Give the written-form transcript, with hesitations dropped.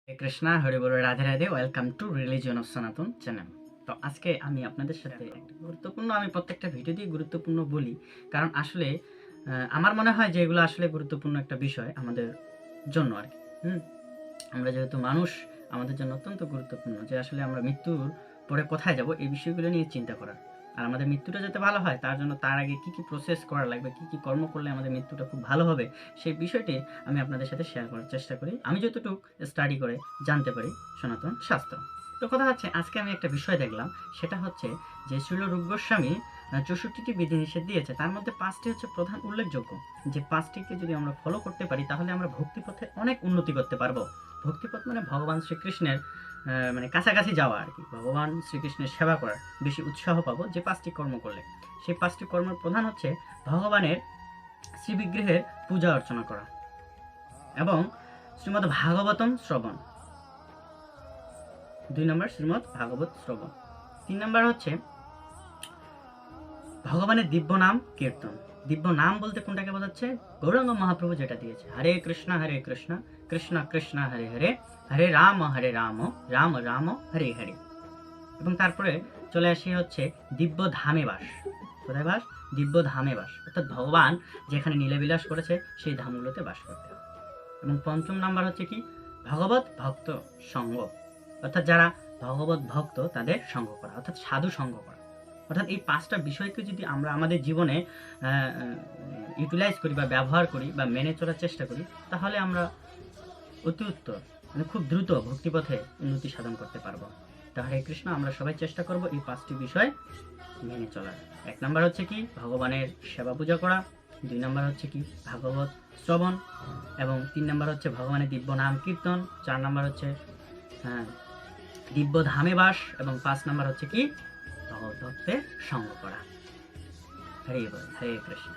Hare Krishna Hare ball Radhe Radhe welcome to religion of সনাতন channel. তো আজকে আমি আপনাদের সাথে একটা গুরুত্বপূর্ণ, আমি প্রত্যেকটা ভিডিও দিয়ে গুরুত্বপূর্ণ বলি, কারণ আসলে আমার মনে হয় যে এগুলো আসলে গুরুত্বপূর্ণ একটা বিষয় আমাদের জন্য আর কি। আমরা যেহেতু মানুষ, আমাদের জন্য অত্যন্ত গুরুত্বপূর্ণ যে আসলে আমরা মৃত্যুর পরে কোথায় যাব এই বিষয়গুলো নিয়ে চিন্তা করা। আর আমাদের মৃত্যুটা যাতে ভালো হয় তার জন্য তার আগে কী কী প্রসেস করা লাগবে, কী কী কর্ম করলে আমাদের মৃত্যুটা খুব ভালো হবে, সেই বিষয়টি আমি আপনাদের সাথে শেয়ার করার চেষ্টা করি, আমি যতটুকু স্টাডি করে জানতে পারি সনাতন শাস্ত্র। তো কথা হচ্ছে, আজকে আমি একটা বিষয় দেখলাম, সেটা হচ্ছে যে শ্রীল রূপ গোস্বামী 64টি বিধিনিষেধ দিয়েছে, তার মধ্যে 5টি হচ্ছে প্রধান উল্লেখযোগ্য, যে 5টিকে যদি আমরা ফলো করতে পারি তাহলে আমরা ভক্তিপথে অনেক উন্নতি করতে পারবো। ভক্তিপথ মানে ভগবান শ্রীকৃষ্ণের মানে কাছাকাছি যাওয়া আর কি, ভগবান শ্রীকৃষ্ণের সেবা করার বেশি উৎসাহ পাবো যে 5টি কর্ম করলে। সেই 5টি কর্মের প্রধান হচ্ছে ভগবানের শ্রীবিগ্রহের পূজা অর্চনা করা এবং শ্রীমদ্ ভাগবতম শ্রবণ। 2 নম্বর শ্রীমদ্ ভাগবত শ্রবণ। 3 নম্বর হচ্ছে ভগবানের দিব্য নাম কীর্তন। দিব্য নাম বলতে কোনটাকে বোঝাচ্ছে? গৌরাঙ্গ মহাপ্রভু যেটা দিয়েছে, হরে কৃষ্ণ কৃষ্ণ কৃষ্ণ হরে হরে, হরে রাম রাম রাম হরে হরে। এবং তারপরে চলে আসি হচ্ছে দিব্য ধামে বাস। কোথায় বাস? দিব্য ধামে বাস, অর্থাৎ ভগবান যেখানে নীলাবিলাস করেছে সেই ধামগুলোতে বাস করতে হবে। এবং 5ম নাম্বার হচ্ছে কি? ভগবত ভক্ত সঙ্গ, অর্থাৎ যারা ভগবত ভক্ত তাদের সঙ্গ করা, অর্থাৎ সাধু সঙ্গ করা। অর্থাৎ এই 5টা বিষয়কে যদি আমরা আমাদের জীবনে ইউটিলাইজ করি বা ব্যবহার করি বা মেনে চলার চেষ্টা করি, তাহলে আমরা অতি উত্তর মানে খুব দ্রুত ভক্তিপথে উন্নতি সাধন করতে পারবো। তো হরে কৃষ্ণ, আমরা সবাই চেষ্টা করব এই 5টি বিষয় মেনে চলার। 1 নাম্বার হচ্ছে কি? ভগবানের সেবা পূজা করা। 2 নাম্বার হচ্ছে কি? ভাগবত শ্রবণ। এবং 3 নাম্বার হচ্ছে ভগবানের দিব্য নাম কীর্তন। 4 নাম্বার হচ্ছে দিব্য ধামে বাস। এবং 5 নাম্বার হচ্ছে কি? ভগবত ভক্তের সঙ্গ করা। হরে বল, হরে কৃষ্ণ।